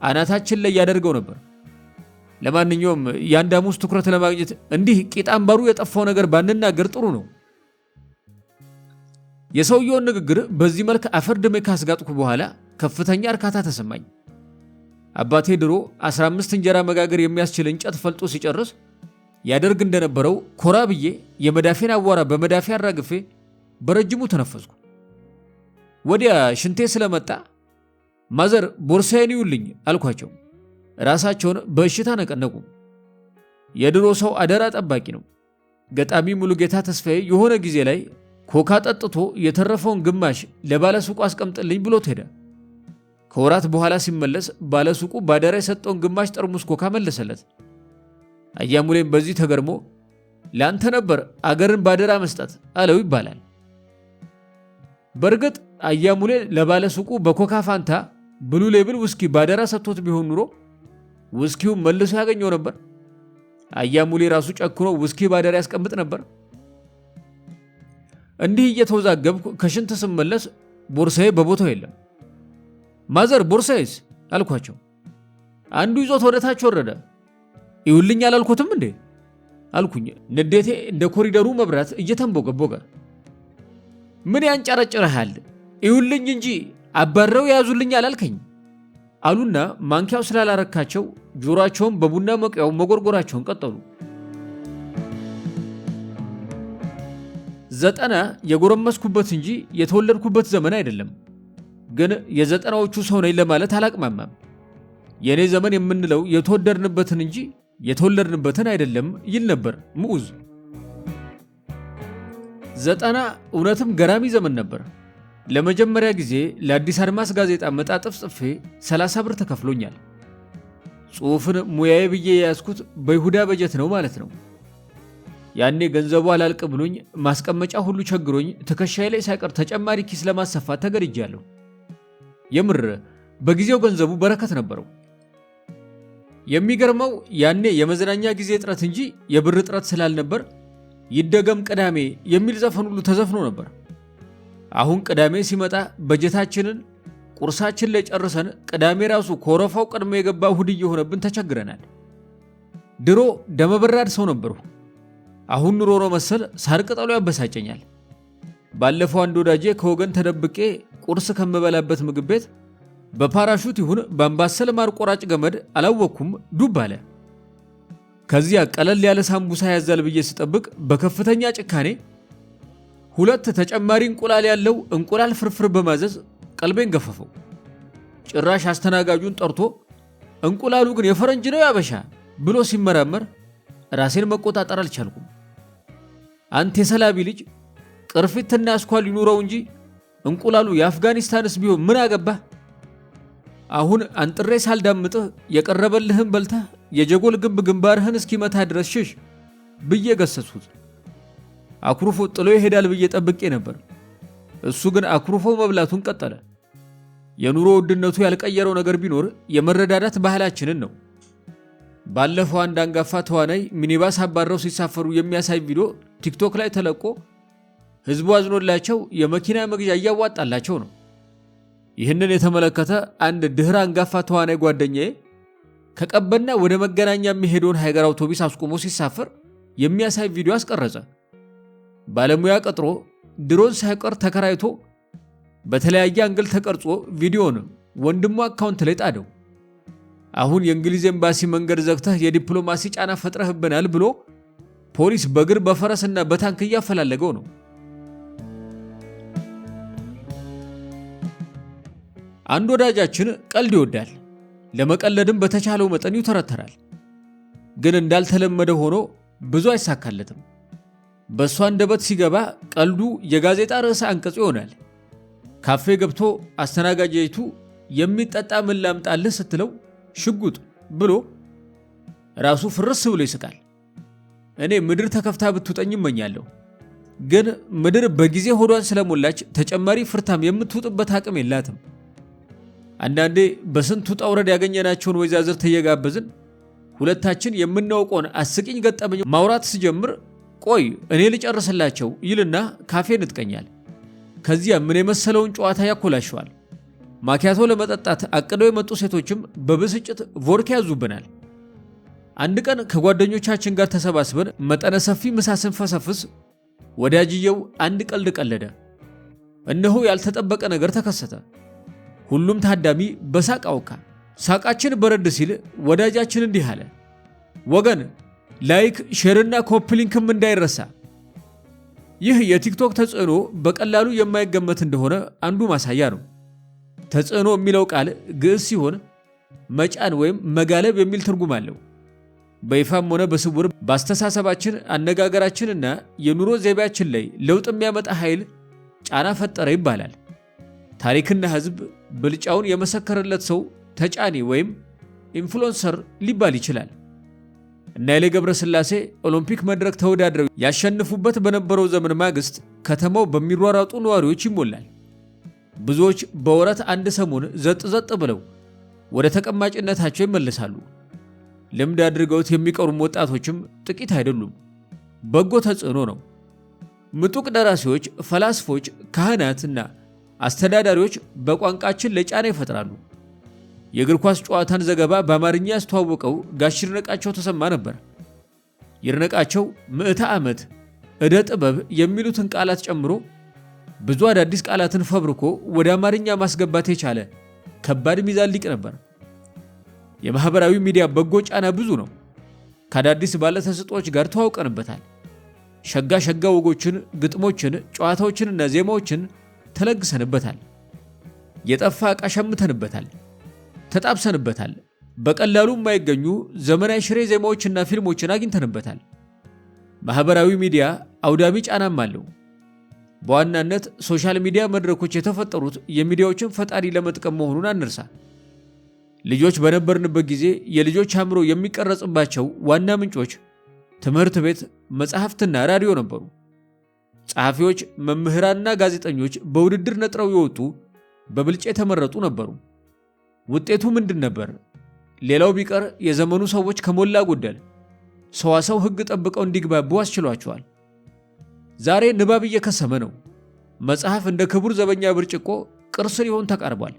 አናታችን ላይ ያደርገው ነበር። ለማንኛውም የአንድ ሐሙስ ትኩረት ለማግኘት እንዲህ ቂጥ አምባሩ የጠፋው ነገር ባንናገር ጥሩ ነው። የሰውየውን ንግግር በዚህ መልክ አፈር ድሜ ካስጋጥኩ በኋላ ከፍተኛ እርካታ ተሰማኝ። አባቴ ድሮ 15 እንጀራ መጋገር የሚያስችል እንጨት ፈልጦ ሲጨርስ ያደርግ እንደነበረው ኮራ ብዬ የመዳፌን አቧራ በመዳፌ አራግፌ በረጅሙ ተነፈስኩ። ወዲያ ሽንቴ ስለመጣ ማዘር ቦርሳዬን ይውልኝ አልኳቸው። ራሳቸውን በእሽታ ነቀነቁ። የድሮ ሰው አደራ ጠባቂ ነው። ገጣሚ ሙሉጌታ ተስፋዬ የሆነ ጊዜ ላይ ኮካ ጠጥቶ የተረፈውን ግማሽ ለባለሱቁ አስቀምጥልኝ ብሎት ሄደ። ከወራት በኋላ ሲመለስ ባለሱቁ ባደራ የሰጠውን ግማሽ ጠርሙስ ኮካ መለሰለት። አያሙሌም በዚህ ተገርሞ ለአንተ ነበር አገርን ባደራ መስጠት አለው ይባላል። በእርግጥ አያሙሌ ለባለሱቁ በኮካ ፋንታ ብሉ ሌብል ውስኪ ባደራ ሰጥቶት ቢሆን ኑሮ ውስኪውን መልሶ ያገኘው ነበር። አያሙሌ ራሱ ጨክኖ ውስኪ ባደራ ያስቀምጥ ነበር። እንዲህ እየተወዛገብኩ ከሽንት ስመለስ ቦርሳዬ በቦታው የለም። ማዘር ቦርሳዬስ አልኳቸው። አንዱ ይዞት ወደ ታች ወረደ። ይውልኝ አላልኩትም እንዴ አልኩኝ። ንዴቴ እንደ ኮሪደሩ መብራት እየተንቦገቦገ። ምን ያንጨረጭረሃል? ይውልኝ እንጂ አባረው ያዙልኝ አላልከኝ አሉና ማንኪያው ስላላረካቸው ጆሮአቸውን በቡና መቅያው መጎርጎራቸውን ቀጠሉ። 90 የጎረመስኩበት እንጂ የተወለድኩበት ዘመን አይደለም። ግን የ90ዎቹ ሰው ነኝ ለማለት አላቅማማም። የኔ ዘመን የምንለው የተወደድንበትን እንጂ የተወለድንበትን አይደለም ይል ነበር ሙዑዝ። 90 እውነትም ገራሚ ዘመን ነበር። ለመጀመሪያ ጊዜ ለአዲስ አድማስ ጋዜጣ መጣጥፍ ጽፌ 30 ብር ተከፍሎኛል። ጽሑፍን ሙያዬ ብዬ የያዝኩት በይሁዳ በጀት ነው ማለት ነው። ያኔ ገንዘቡ አላልቅ ብሎኝ ማስቀመጫ ሁሉ ቸግሮኝ ትከሻዬ ላይ ሳይቀር ተጨማሪ ኪስ ለማሰፋት ተገድጃለሁ። የምር በጊዜው ገንዘቡ በረከት ነበረው። የሚገርመው ያኔ የመዝናኛ ጊዜ እጥረት እንጂ የብር እጥረት ስላልነበር ይደገም ቅዳሜ የሚል ዘፈን ሁሉ ተዘፍኖ ነበር። አሁን ቅዳሜ ሲመጣ በጀታችንን ቁርሳችን ላይ ጨርሰን ቅዳሜ ራሱ ኮረፋው ቀድሞ የገባ እሁድ እየሆነብን ተቸግረናል። ድሮ ደመበራድ ሰው ነበርሁ። አሁን ኑሮ መሰል ሳር ቅጠሉ ያበሳጨኛል። ባለፈው አንድ ወዳጄ ከወገን ተደብቄ ቁርስ ከምበላበት ምግብ ቤት በፓራሹት ይሁን በአምባሰል ማር ቆራጭ ገመድ አላወቅኩም ዱብ አለ። ከዚያ ቀለል ያለ ሳምቡሳ ያዛል ብዬ ስጠብቅ በከፍተኛ ጭካኔ 2 ተጨማሪ እንቁላል ያለው እንቁላል ፍርፍር በማዘዝ ቀልቤን ገፈፈው። ጭራሽ አስተናጋጁን ጠርቶ እንቁላሉ ግን የፈረንጅ ነው ያበሻ ብሎ ሲመራመር ራሴን መቆጣጠር አልቻልኩም። አንተ የሰላቢ ልጅ ቅርፊትና አስኳል ይኑረው እንጂ እንቁላሉ የአፍጋኒስታንስ ቢሆን ምን አገባህ? አሁን አንጥሬ ሳልዳምጥህ የቀረበልህን በልተህ የጀጎል ግንብ ግንባርህን እስኪመታ ድረስ ሽሽ ብዬ ገሰስኩት። አኩርፎ ጥሎ ይሄዳል ብዬ ጠብቄ ነበር። እሱ ግን አኩርፎ መብላቱን ቀጠለ። የኑሮ ውድነቱ ያልቀየረው ነገር ቢኖር የመረዳዳት ባህላችንን ነው። ባለፈው አንድ አንጋፋ ተዋናይ ሚኒባስ አባረው ሲሳፈሩ የሚያሳይ ቪዲዮ ቲክቶክ ላይ ተለቆ ህዝቡ አዝኖላቸው የመኪና መግዣ እያዋጣላቸው ነው። ይህንን የተመለከተ አንድ ድህረ አንጋፋ ተዋናይ ጓደኛዬ ከቀበና ወደ መገናኛ የሚሄደውን ሃይገር አውቶቡስ አስቆሞ ሲሳፈር የሚያሳይ ቪዲዮ አስቀረጸ። ባለሙያ ቀጥሮ ድሮን ሳይቀር ተከራይቶ በተለያየ አንግል ተቀርጾ ቪዲዮን ወንድሙ አካውንት ላይ ጣደው። አሁን የእንግሊዝ ኤምባሲ መንገድ ዘግተህ የዲፕሎማሲ ጫና ፈጥረህብናል ብሎ ፖሊስ በእግር በፈረስና በታንክ እያፈላለገው ነው። አንድ ወዳጃችን ቀልድ ይወዳል። ለመቀለድም በተቻለው መጠን ይተረተራል። ግን እንዳልተለመደ ሆኖ ብዙ አይሳካለትም። በእሷ አንደበት ሲገባ ቀልዱ የጋዜጣ ርዕሰ አንቀጽ ይሆናል። ካፌ ገብቶ አስተናጋጅቱ የሚጠጣ ምን ላምጣልህ ስትለው ሽጉጥ ብሎ ራሱ ፍርስ ብሎ ይስቃል። እኔ ምድር ተከፍታ ብትውጠኝ እመኛለሁ። ግን ምድር በጊዜ ሆዷን ስለሞላች ተጨማሪ ፍርታም የምትውጥበት አቅም የላትም። አንዳንዴ በስንቱ ውጣ ውረድ ያገኘናቸውን ወይዛዝርት እየጋበዝን ሁለታችን የምናውቀውን አስቂኝ ገጠመኝ ማውራት ሲጀምር ቆይ እኔ ልጨርስላቸው ይልና ካፌ ንጥቀኛል። ከዚያ ምን የመሰለውን ጨዋታ ያኮላሸዋል። ማኪያቶ ለመጠጣት አቅደው የመጡ ሴቶችም በብስጭት ቮድካ ያዙብናል። አንድ ቀን ከጓደኞቻችን ጋር ተሰባስበን መጠነ ሰፊ ምሳ ስንፈሰፍስ ወዳጅየው አንድ ቀልድ ቀለደ። እነሆ ያልተጠበቀ ነገር ተከሰተ። ሁሉም ታዳሚ በሳቅ አውካ። ሳቃችን በረድ ሲል ወዳጃችን እንዲህ አለ፣ ወገን ላይክ ሼርና ኮፕሊንክም እንዳይረሳ። ይህ የቲክቶክ ተጽዕኖ በቀላሉ የማይገመት እንደሆነ አንዱ ማሳያ ነው። ተጽዕኖ የሚለው ቃል ግዕዝ ሲሆን መጫን ወይም መጋለብ የሚል ትርጉም አለው። በይፋም ሆነ በስውር በአስተሳሰባችን አነጋገራችንና የኑሮ ዘይቤያችን ላይ ለውጥ የሚያመጣ ኃይል ጫና ፈጠረ ይባላል። ታሪክና ሕዝብ ብልጫውን የመሰከረለት ሰው ተጫኒ ወይም ኢንፍሉዌንሰር ሊባል ይችላል። እና ኃይሌ ገብረስላሴ ኦሎምፒክ መድረክ ተወዳድረው ያሸንፉበት በነበረው ዘመን ማግስት ከተማው በሚሯሯጡ ነዋሪዎች ይሞላል። ብዙዎች በወራት አንድ ሰሞን ዘጥ ብለው ወደ ተቀማጭነታቸው ይመለሳሉ። ልምድ አድርገውት የሚቀሩም ወጣቶችም ጥቂት አይደሉም። በጎ ተጽዕኖ ነው። ምጡቅ ደራሲዎች፣ ፈላስፎች፣ ካህናትና አስተዳዳሪዎች በቋንቋችን ላይ ጫና ይፈጥራሉ። የእግር ኳስ ጨዋታን ዘገባ በአማርኛ ያስተዋወቀው ጋሽ ይድነቃቸው ተሰማ ነበር። ይድነቃቸው ምዕተ ዓመት ዕደ ጥበብ የሚሉትን ቃላት ጨምሮ ብዙ አዳዲስ ቃላትን ፈብርኮ ወደ አማርኛ ማስገባት የቻለ ከባድ ሚዛን ሊቅ ነበር። የማህበራዊ ሚዲያ በጎ ጫና ብዙ ነው። ከአዳዲስ ባለተሰጥኦዎች ጋር ተዋውቀንበታል። ሸጋ ወጎችን፣ ግጥሞችን፣ ጨዋታዎችንና ዜማዎችን ተለግሰንበታል። የጠፋ ዕቃ ሸምተንበታል፣ ተጣብሰንበታል። በቀላሉ የማይገኙ ዘመናዊ ሽሬ ዜማዎችና ፊልሞችን አግኝተንበታል። ማህበራዊ ሚዲያ አውዳሚ ጫናም አለው። በዋናነት ሶሻል ሚዲያ መድረኮች የተፈጠሩት የሚዲያዎችን ፈጣሪ ለመጥቀም መሆኑን አንርሳ። ልጆች በነበርንበት ጊዜ የልጆች አእምሮ የሚቀረጽባቸው ዋና ምንጮች ትምህርት ቤት፣ መጽሐፍትና ራዲዮ ነበሩ። ጸሐፊዎች፣ መምህራንና ጋዜጠኞች በውድድር ነጥረው የወጡ በብልጫ የተመረጡ ነበሩ። ውጤቱ ምንድን ነበር? ሌላው ቢቀር የዘመኑ ሰዎች ከሞላ ጎደል ሰዋሰው ሕግ ጠብቀው እንዲግባቡ አስችሏቸዋል። ዛሬ ንባብ እየከሰመ ነው። መጽሐፍ እንደ ክቡር ዘበኛ ብርጭቆ ቅርስ ሊሆን ተቃርቧል።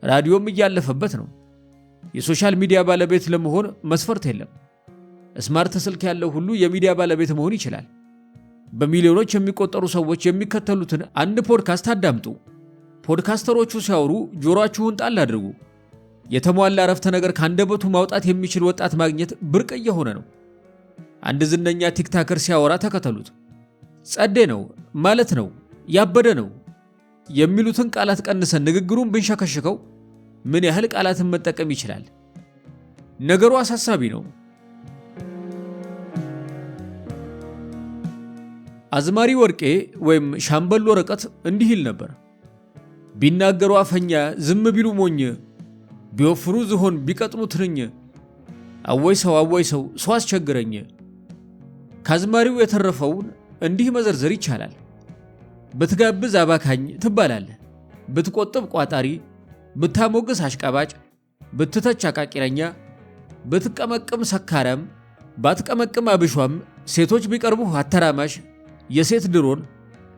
ራዲዮም እያለፈበት ነው። የሶሻል ሚዲያ ባለቤት ለመሆን መስፈርት የለም። ስማርት ስልክ ያለው ሁሉ የሚዲያ ባለቤት መሆን ይችላል። በሚሊዮኖች የሚቆጠሩ ሰዎች የሚከተሉትን አንድ ፖድካስት አዳምጡ። ፖድካስተሮቹ ሲያወሩ ጆሮአችሁን ጣል አድርጉ። የተሟላ አረፍተ ነገር ካንደበቱ ማውጣት የሚችል ወጣት ማግኘት ብርቅ እየሆነ ነው። አንድ ዝነኛ ቲክታከር ሲያወራ ተከተሉት። ጸዴ ነው ማለት ነው፣ ያበደ ነው የሚሉትን ቃላት ቀንሰን ንግግሩን ብንሸከሽከው ምን ያህል ቃላትን መጠቀም ይችላል? ነገሩ አሳሳቢ ነው። አዝማሪ ወርቄ ወይም ሻምበል ወረቀት እንዲህ ይል ነበር። ቢናገሩ አፈኛ፣ ዝም ቢሉ ሞኝ፣ ቢወፍሩ ዝሆን፣ ቢቀጥኑ ትንኝ፣ አወይ ሰው ሰው አስቸግረኝ። ከአዝማሪው የተረፈውን እንዲህ መዘርዘር ይቻላል። ብትጋብዝ አባካኝ ትባላለህ፣ ብትቆጥብ ቋጣሪ፣ ብታሞግስ አሽቃባጭ፣ ብትተች አቃቂረኛ፣ ብትቀመቅም ሰካራም፣ ባትቀመቅም አብሿም፣ ሴቶች ቢቀርቡህ አተራማሽ፣ የሴት ድሮን፣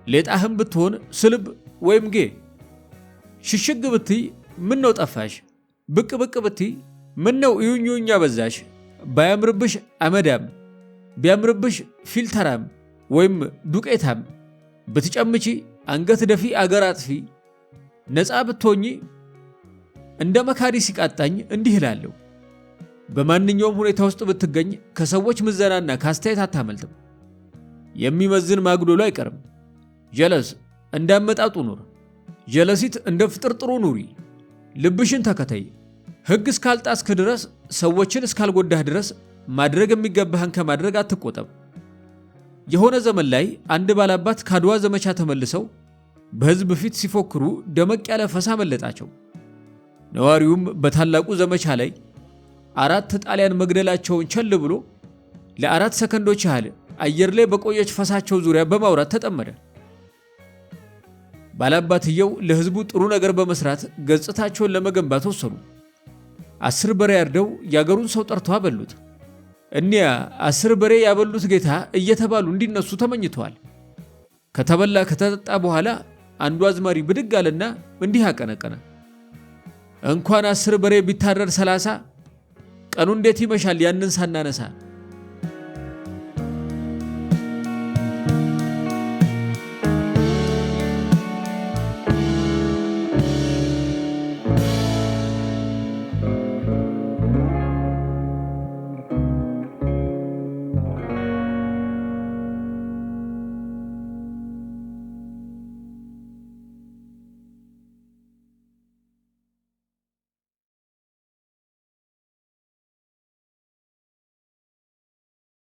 ሌጣህም ብትሆን ስልብ ወይም ጌ፣ ሽሽግ ብትይ ምን ነው ጠፋሽ፣ ብቅ ብትይ ምን ነው እዩኝ አበዛሽ፣ ባያምርብሽ አመዳም፣ ቢያምርብሽ ፊልተራም ወይም ዱቄታም፣ ብትጨምቺ አንገት ደፊ አገር አጥፊ፣ ነፃ ብትሆኚ እንደ መካሪ ሲቃጣኝ እንዲህ እላለሁ። በማንኛውም ሁኔታ ውስጥ ብትገኝ ከሰዎች ምዘናና ካስተያየት አታመልጥም። የሚመዝን ማግዶሉ አይቀርም። ጀለስ እንዳመጣጡ ኑር። ጀለሲት እንደ ፍጥርጥሩ ኑሪ። ልብሽን ተከተይ። ሕግ እስካልጣስክ ድረስ፣ ሰዎችን እስካልጎዳህ ድረስ ማድረግ የሚገባህን ከማድረግ አትቆጠብ። የሆነ ዘመን ላይ አንድ ባላባት ከአድዋ ዘመቻ ተመልሰው በሕዝብ ፊት ሲፎክሩ ደመቅ ያለ ፈሳ መለጣቸው። ነዋሪውም በታላቁ ዘመቻ ላይ 4 ጣሊያን መግደላቸውን ቸል ብሎ ለ4 ሰከንዶች ያህል አየር ላይ በቆየች ፈሳቸው ዙሪያ በማውራት ተጠመደ። ባላባትየው ለሕዝቡ ጥሩ ነገር በመስራት ገጽታቸውን ለመገንባት ወሰኑ። 10 በሬ ያርደው ያገሩን ሰው ጠርተው አበሉት። እኒያ 10 በሬ ያበሉት ጌታ እየተባሉ እንዲነሱ ተመኝተዋል። ከተበላ ከተጠጣ በኋላ አንዱ አዝማሪ ብድግ አለና እንዲህ አቀነቀነ። እንኳን 10 በሬ ቢታረድ 30 ቀኑ እንዴት ይመሻል ያንን ሳናነሳ